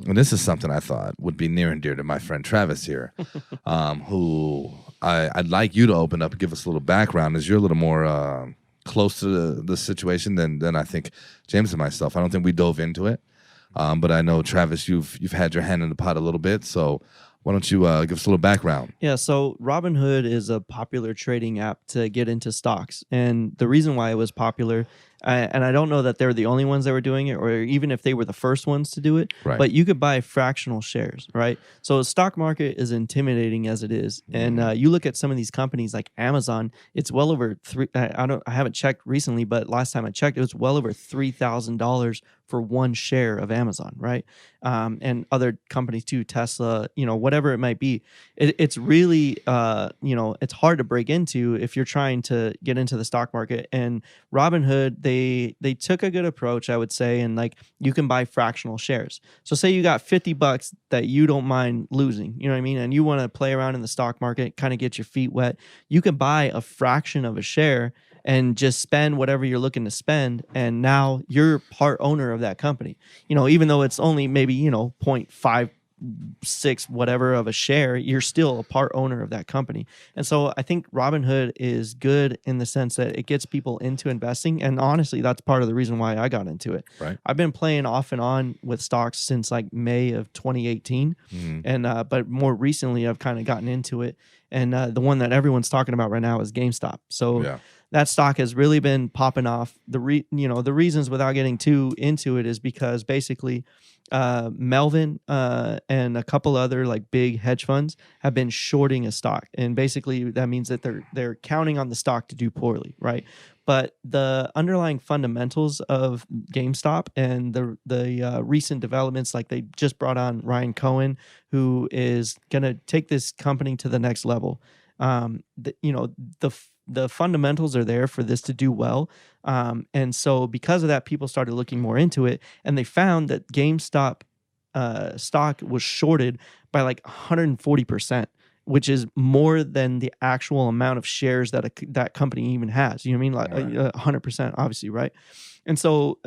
and this is something I thought would be near and dear to my friend Travis here, who I'd like you to open up and give us a little background, as you're a little more close to the situation than I think James and myself. I don't think we dove into it, but I know, Travis, you've had your hand in the pot a little bit, so why don't you give us a little background? Yeah, so Robinhood is a popular trading app to get into stocks. And the reason why it was popular, and I don't know that they're the only ones that were doing it, or even if they were the first ones to do it, Right. but you could buy fractional shares, right? So the stock market is intimidating as it is. And you look at some of these companies like Amazon, it's well over I haven't checked recently, but last time I checked, it was well over $3,000 for one share of Amazon, right? And other companies too, Tesla, whatever it might be. It's really, it's hard to break into if you're trying to get into the stock market. And Robinhood, they took a good approach, I would say, and like you can buy fractional shares. So say you got $50 that you don't mind losing, you know what I mean? And you want to play around in the stock market, kind of get your feet wet. You can buy a fraction of a share and just spend whatever you're looking to spend. And now you're part owner of that company. Even though it's only maybe, 0.56 whatever of a share, you're still a part owner of that company. And so I think Robinhood is good in the sense that it gets people into investing. And honestly, that's part of the reason why I got into it. Right. I've been playing off and on with stocks since like May of 2018. And but more recently, I've kind of gotten into it. And the one that everyone's talking about right now is GameStop. So that stock has really been popping off. The reasons, without getting too into it, is because basically Melvin and a couple other like big hedge funds have been shorting a stock, and basically that means that they're counting on the stock to do poorly, right? But the underlying fundamentals of GameStop and the recent developments, like they just brought on Ryan Cohen, who is going to take this company to the next level. The fundamentals are there for this to do well. And so because of that, people started looking more into it, and they found that GameStop stock was shorted by like 140%, which is more than the actual amount of shares that that company even has. You know what I mean? Like 100%, obviously, right? And so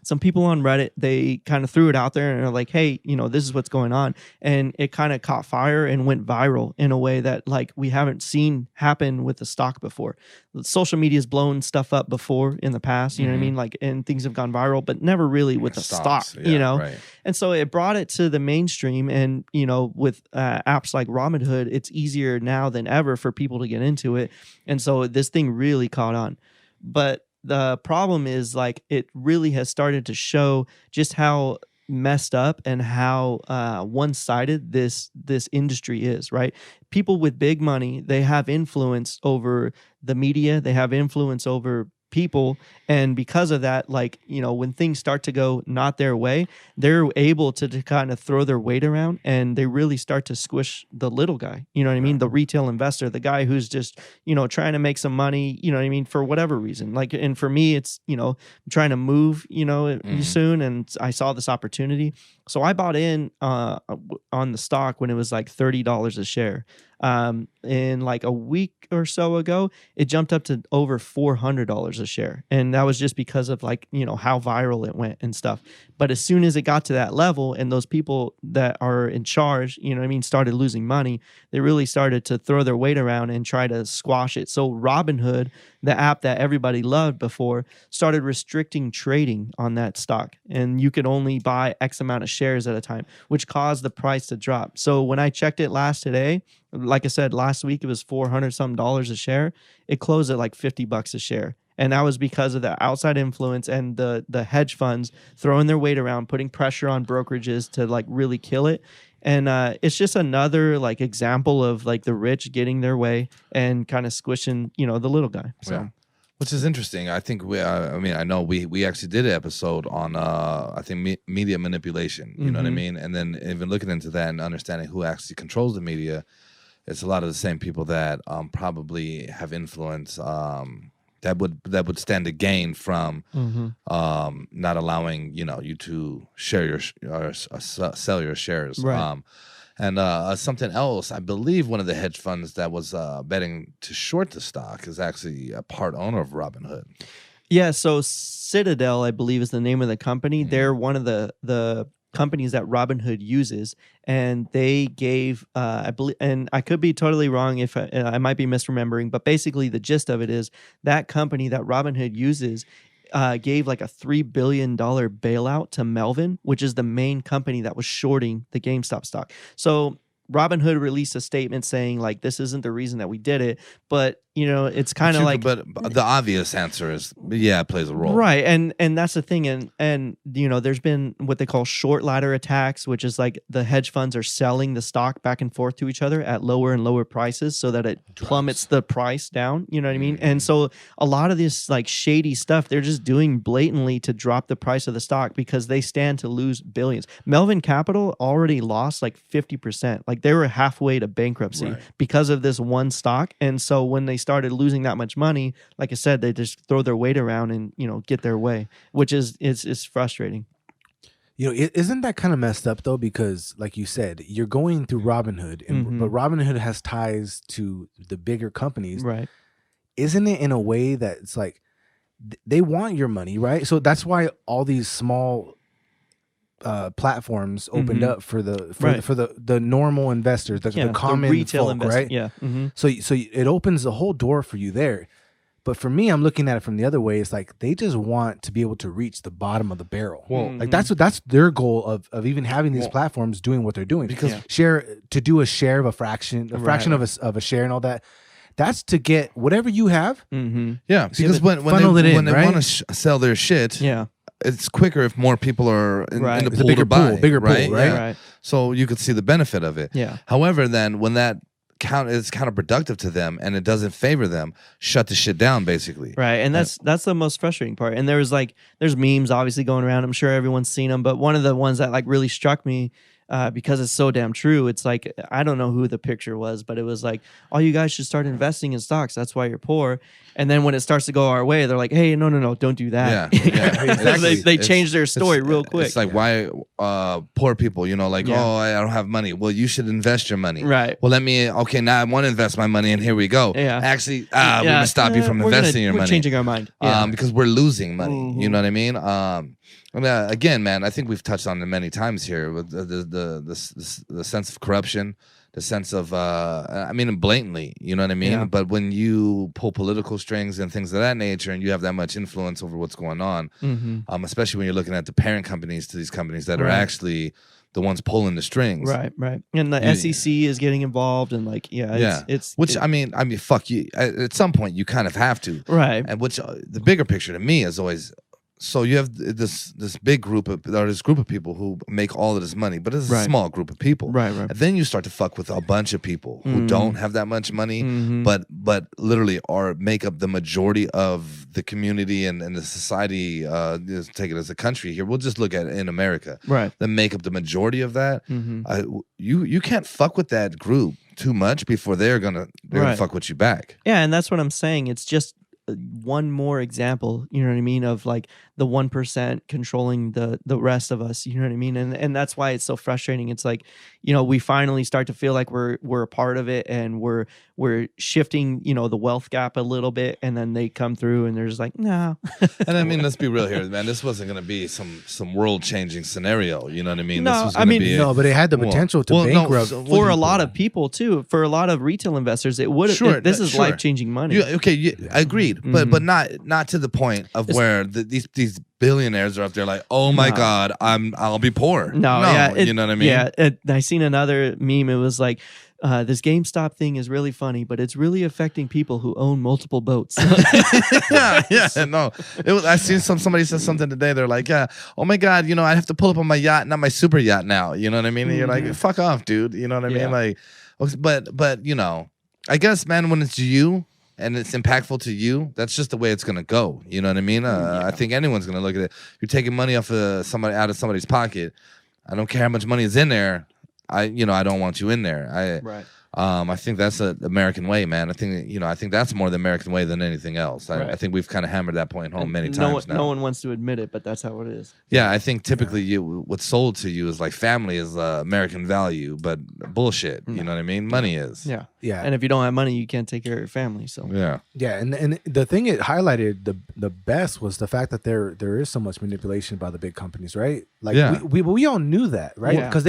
some people on Reddit, they kind of threw it out there and are like, hey, this is what's going on. And it kind of caught fire and went viral in a way that like we haven't seen happen with the stock before. Social media's blown stuff up before in the past, you know what I mean? Like, and things have gone viral, but never really with the stock, Right. And so it brought it to the mainstream. And, with apps like Robinhood, it's easier now than ever for people to get into it. And so this thing really caught on. But the problem is like it really has started to show just how messed up and how one-sided this industry is, right? People with big money, they have influence over the media, they have influence over people, and because of that, like, when things start to go not their way, they're able to kind of throw their weight around, and they really start to squish the little guy, you know what I mean? The retail investor, the guy who's just, trying to make some money, you know what I mean, for whatever reason. Like, and for me, it's, I'm trying to move, soon, and I saw this opportunity. So I bought in on the stock when it was like $30 a share. In like a week or so ago, it jumped up to over $400 a share. And that was just because of like, how viral it went and stuff. But as soon as it got to that level and those people that are in charge, started losing money, they really started to throw their weight around and try to squash it. So Robinhood, the app that everybody loved before, started restricting trading on that stock. And you could only buy X amount of shares at a time, which caused the price to drop. So when I checked it today, like I said, last week it was $400 something a share. It closed at like $50 a share. And that was because of the outside influence and the hedge funds throwing their weight around, putting pressure on brokerages to like really kill it. And it's just another like example of like the rich getting their way and kind of squishing, the little guy. So. Yeah. Which is interesting. I think I know we actually did an episode on I think media manipulation. You know what I mean? And then even looking into that and understanding who actually controls the media, it's a lot of the same people that probably have influence that would stand to gain from not allowing you to share your sell your shares. Right. And something else, I believe one of the hedge funds that was betting to short the stock is actually a part owner of Robinhood. Yeah, so Citadel, I believe, is the name of the company. They're one of the companies that Robinhood uses, and they gave, I believe, and I could be totally wrong if I might be misremembering, but basically the gist of it is that company that Robinhood uses gave like a $3 billion bailout to Melvin, which is the main company that was shorting the GameStop stock. So Robinhood released a statement saying like this isn't the reason that we did it, but it's kind of like. But the obvious answer is it plays a role, right? And that's the thing, and there's been what they call short ladder attacks, which is like the hedge funds are selling the stock back and forth to each other at lower and lower prices so that it plummets the price down. You know what I mean? And so a lot of this like shady stuff, they're just doing blatantly to drop the price of the stock because they stand to lose billions. Melvin Capital already lost like 50%. Like they were halfway to bankruptcy because of this one stock. And so when they started losing that much money, like I said, they just throw their weight around and get their way, which is frustrating. Isn't that kind of messed up though? Because like you said, you're going through Robinhood, but Robinhood has ties to the bigger companies, right? Isn't it in a way that it's like they want your money, right? So that's why all these small platforms opened up for the normal investors, the common retail folk, investors, right? Yeah. So it opens the whole door for you there. But for me, I'm looking at it from the other way. It's like they just want to be able to reach the bottom of the barrel. Well, like that's their goal of even having these platforms doing what they're doing. Because to do a share of a fraction of a share and all that. That's to get whatever you have. Yeah, because when they want to sell their shit, it's quicker if more people are in the pool to buy. Bigger pool, right? Right. So you could see the benefit of it. Yeah. However, then when that is counterproductive to them and it doesn't favor them, shut the shit down, basically. Right, and that's the most frustrating part. And there's memes obviously going around. I'm sure everyone's seen them, but one of the ones that like really struck me. Because it's so damn true. It's like, I don't know who the picture was, but it was like, all you guys should start investing in stocks. That's why you're poor. And then when it starts to go our way, they're like, hey, no, don't do that. Yeah. Exactly. they change their story real quick. It's like, why poor people, oh, I don't have money. Well, you should invest your money. Right. Well, now I want to invest my money, and here we go. Yeah. Actually, we're going to stop you from investing your money. We're changing our mind. Yeah. Because we're losing money. You know what I mean? Again, man, I think we've touched on it many times here with the sense of corruption, the sense of, blatantly, you know what I mean? Yeah. But when you pull political strings and things of that nature and you have that much influence over what's going on, especially when you're looking at the parent companies to these companies that are actually the ones pulling the strings. Right. And the SEC is getting involved and fuck you. At some point, you kind of have to. Right. And the bigger picture to me is always, so you have this big group of people who make all of this money, but it's a small group of people. Right. And then you start to fuck with a bunch of people who don't have that much money, but literally make up the majority of the community and the society. Take it as a country here. We'll just look at it in America. Right. That make up the majority of that. You can't fuck with that group too much before they're gonna fuck with you back. Yeah, and that's what I'm saying. It's just one more example, you know what I mean, of like the 1% controlling the rest of us, you know what I mean, and that's why it's so frustrating. It's like, we finally start to feel like we're a part of it, and we're shifting, the wealth gap a little bit, and then they come through and they're just like, no. And let's be real here, man. This wasn't going to be some world changing scenario. You know what I mean? No, this was gonna be but it had the potential to bankrupt for a lot of people too. For a lot of retail investors, it would. Sure, this is life changing money. Agreed, but not to the point of where these billionaires are up there like, oh my God, I'll be poor. You know what I mean? Yeah, I seen another meme. It was like, this GameStop thing is really funny, but it's really affecting people who own multiple boats. No. I seen somebody said something today. They're like, oh my God, I have to pull up on my yacht, not my super yacht now. You know what I mean? And you're like, fuck off, dude. You know what I mean? Like, but I guess, man, when it's you and it's impactful to you, that's just the way it's gonna go. You know what I mean? I think anyone's gonna look at it. You're taking money off of out of somebody's pocket. I don't care how much money is in there. I don't want you in there. I think that's the American way, man. I think that's more the American way than anything else. I think we've kind of hammered that point home many times now. No one wants to admit it, but that's how it is. Yeah, I think typically what's sold to you is like family is American value, but bullshit. You know what I mean? Money is. Yeah. Yeah. And if you don't have money, you can't take care of your family. So Yeah, and the thing it highlighted the best was the fact that there is so much manipulation by the big companies, right? Like we all knew that, right? Because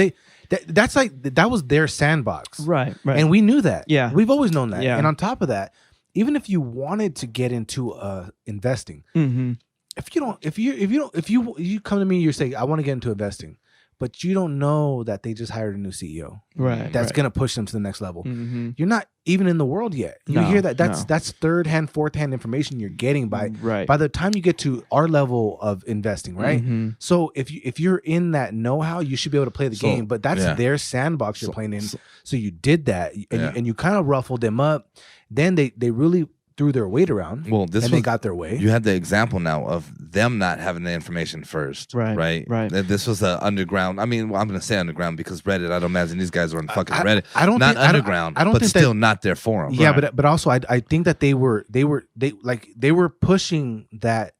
that's like that was their sandbox, right? And we knew that. Yeah, we've always known that. Yeah. And on top of that, even if you wanted to get into investing, if you come to me, you're saying I want to get into investing, but you don't know that they just hired a new CEO, right? That's gonna push them to the next level. You're not even in the world yet. You hear that? That's third hand, fourth hand information you're getting by the time you get to our level of investing, right? So if you're in that know-how, you should be able to play the game. But that's their sandbox you're playing in. So you did that, and you kind of ruffled them up. Then they really threw their weight around. Well, they got their way. You had the example now of them not having the information first, right? This was the underground. I mean, I'm going to say underground because Reddit. I don't imagine these guys were on fucking Reddit. I don't not think, underground, I don't but think still not their forum. Yeah, but also I think that they were pushing that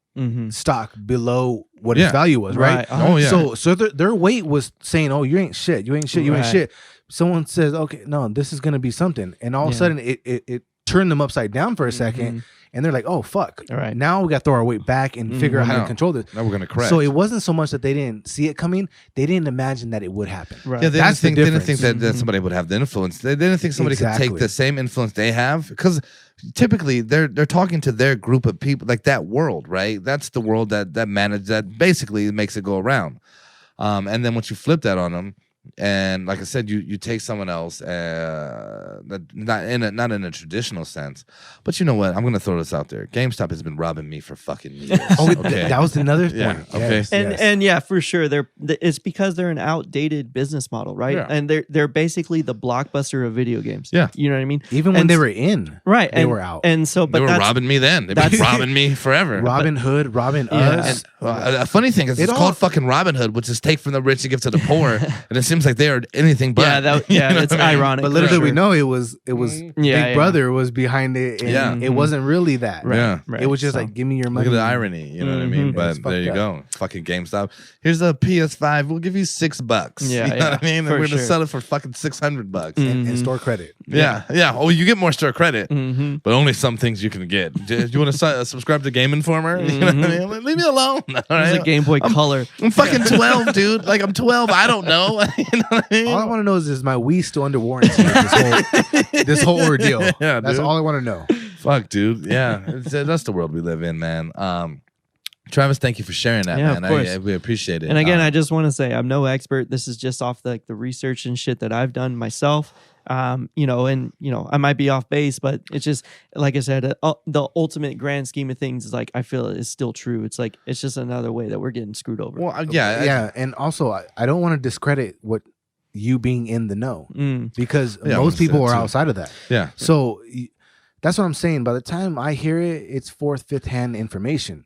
stock below what its value was, right? Oh yeah. So their weight was saying, "Oh, you ain't shit. You ain't shit. You ain't shit." Someone says, "Okay, no, this is going to be something," and all of a sudden it turned them upside down for a second, and they're like, "Oh fuck!" All right. Now we got to throw our weight back and figure out how to control this. Now we're gonna correct. So it wasn't so much that they didn't see it coming; they didn't imagine that it would happen. Right. Yeah, they That's didn't the think that somebody would have the influence. They didn't think somebody could take the same influence they have, because typically they're talking to their group of people, like that world, right? That's the world that basically makes it go around. And then once you flip that on them. And like I said, you take someone else, that not in a traditional sense, but you know what? I'm gonna throw this out there. GameStop has been robbing me for fucking years. Okay? That was another point. Yeah, okay. And yeah, for sure, it's because they're an outdated business model, right? Yeah. And they're basically the Blockbuster of video games. Yeah, you know what I mean. Even when they were in, they were out, and so they were robbing me then. They've been robbing me forever. Robinhood, Robin Us. A funny thing is, it's called fucking Robinhood, which is take from the rich and give to the poor, and it seems like they are anything but. It's ironic. But little did we know it was Big Brother was behind it, and it wasn't really that. Right. It was just like, give me your money. Look at the irony, you know what I mean? But there you go, fucking GameStop. Here's a PS5. We'll give you $6. Yeah, you know what I mean? And we're gonna sure. sell it for fucking $600 and store credit. Yeah. Oh, you get more store credit, but only some things you can get. Do you want to subscribe to Game Informer? You know what I mean? Leave me alone. All right? It's a Game Boy Color. I'm fucking 12, dude. Like I'm 12. I don't know. You know what I mean? All I want to know is my Wii still under warranty? This whole ordeal. Yeah, that's dude. all I want to know. Fuck, dude. Yeah, that's the world we live in, man. Travis, thank you for sharing that, man. Of course. We appreciate it. And again, I just want to say I'm no expert. This is just off the research and shit that I've done myself. I might be off base, but it's just like I said, the ultimate grand scheme of things is like I feel is still true. It's like it's just another way that we're getting screwed over. Well, and also I don't want to discredit what you being in the know because most people are outside of that. Yeah. So that's what I'm saying. By the time I hear it, it's fourth, fifth hand information.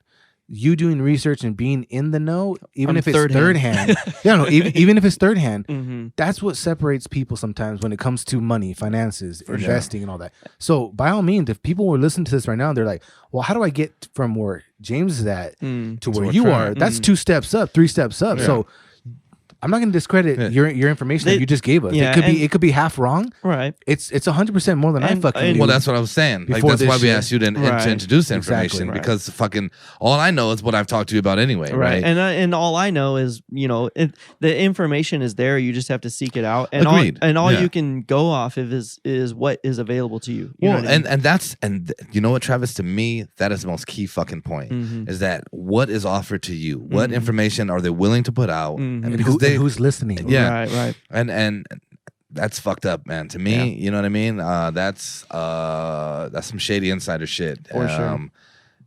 You doing research and being in the know, even if it's third hand. Even if it's third hand, that's what separates people sometimes when it comes to money, finances, investing, and all that. So by all means, if people were listening to this right now, they're like, well, how do I get from where James is at to where you are? That's 2 steps up, 3 steps up. Yeah. So I'm not going to discredit your information that you just gave us. Yeah, it could be half wrong. Right. It's 100% more than I fucking knew. Well, that's what I was saying. Like that's why we asked you to introduce the information, exactly, because fucking all I know is what I've talked to you about anyway. Right. And all I know is the information is there. You just have to seek it out. And Agreed. all you can go off of is what is available to you. You know what I mean? and you know what, Travis? To me, that is the most key fucking point. Is that what is offered to you? What information are they willing to put out? And who's listening? Yeah, right. And that's fucked up, man. To me, you know what I mean. That's some shady insider shit. For sure.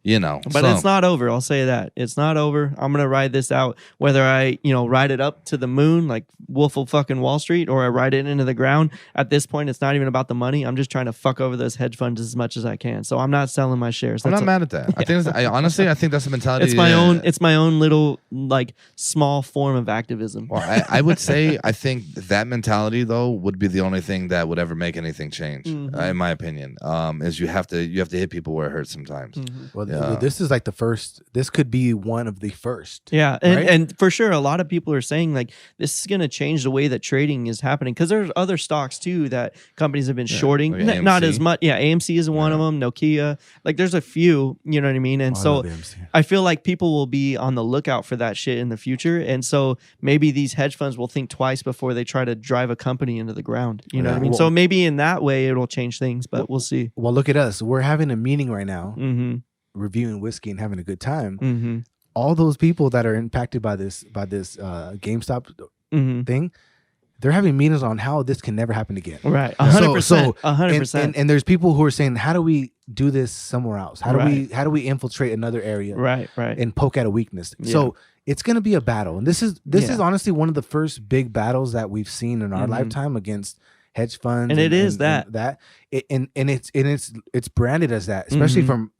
You know, but it's not over. I'll say that it's not over. I'm gonna ride this out, whether I, ride it up to the moon like Wolf of fucking Wall Street, or I ride it into the ground. At this point, it's not even about the money. I'm just trying to fuck over those hedge funds as much as I can. So I'm not selling my shares. I'm not mad at that. Yeah. I think that's the mentality. It's my own little like small form of activism. Well, I would say I think that mentality though would be the only thing that would ever make anything change, in my opinion. Is you have to hit people where it hurts sometimes. Well, this is like the first. This could be one of the first. Yeah, and for sure, a lot of people are saying like this is going to change the way that trading is happening, because there's other stocks too that companies have been shorting. Like not as much. Yeah, AMC is one of them. Nokia. Like there's a few. You know what I mean? And so I feel like people will be on the lookout for that shit in the future. And so maybe these hedge funds will think twice before they try to drive a company into the ground. You know what I mean? So maybe in that way it'll change things, but we'll see. Well, look at us. We're having a meeting right now. Reviewing whiskey and having a good time. All those people that are impacted by this GameStop thing, they're having meetings on how this can never happen again. Right, 100%. 100%. And there's people who are saying, how do we do this somewhere else? How do we infiltrate another area? Right. And poke at a weakness. Yeah. So it's going to be a battle, and this is honestly one of the first big battles that we've seen in our lifetime against hedge funds, and it's branded as that, especially from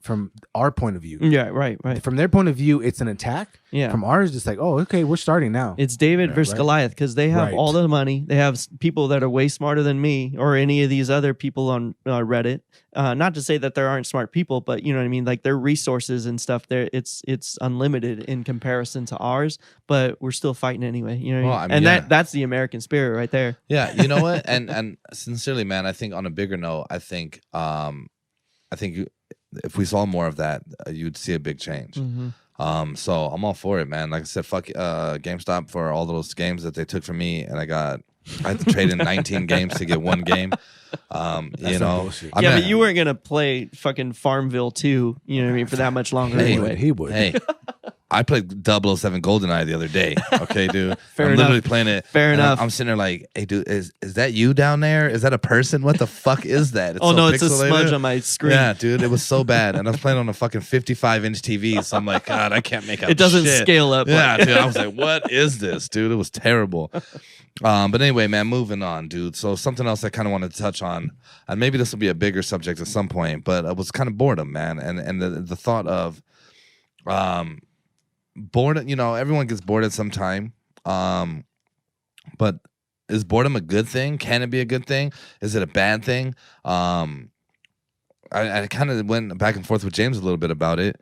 our point of view. Yeah, right. From their point of view, it's an attack. Yeah. From ours, it's like, oh, okay, we're starting now. It's David versus Goliath, because they have all the money. They have people that are way smarter than me or any of these other people on Reddit. Not to say that there aren't smart people, but you know what I mean. Like their resources and stuff, it's unlimited in comparison to ours. But we're still fighting anyway. You know, what I mean? And that's the American spirit right there. Yeah, you know what? And sincerely, man, I think on a bigger note, I think if we saw more of that, you'd see a big change. So I'm all for it, man. Like I said, fuck GameStop for all those games that they took from me, and I had to trade in 19 games to get one game. You know, but you weren't gonna play fucking Farmville 2, you know what I mean, for that much longer anyway. He would. Hey, I played 007 GoldenEye the other day. Okay, dude. I'm literally playing it. Fair enough. I'm sitting there like, hey, dude, is that you down there? Is that a person? What the fuck is that? It's no, it's a smudge on my screen. Yeah, dude, it was so bad. And I was playing on a fucking 55-inch TV. So I'm like, God, I can't make out it doesn't shit. Scale up. Yeah, dude. I was like, what is this, dude? It was terrible. But anyway, man, moving on, dude. So something else I kind of wanted to touch on, and maybe this will be a bigger subject at some point, but it was kind of boredom, man. And the thought of boredom, you know, everyone gets bored at some time. But is boredom a good thing? Can it be a good thing? Is it a bad thing? I kind of went back and forth with James a little bit about it.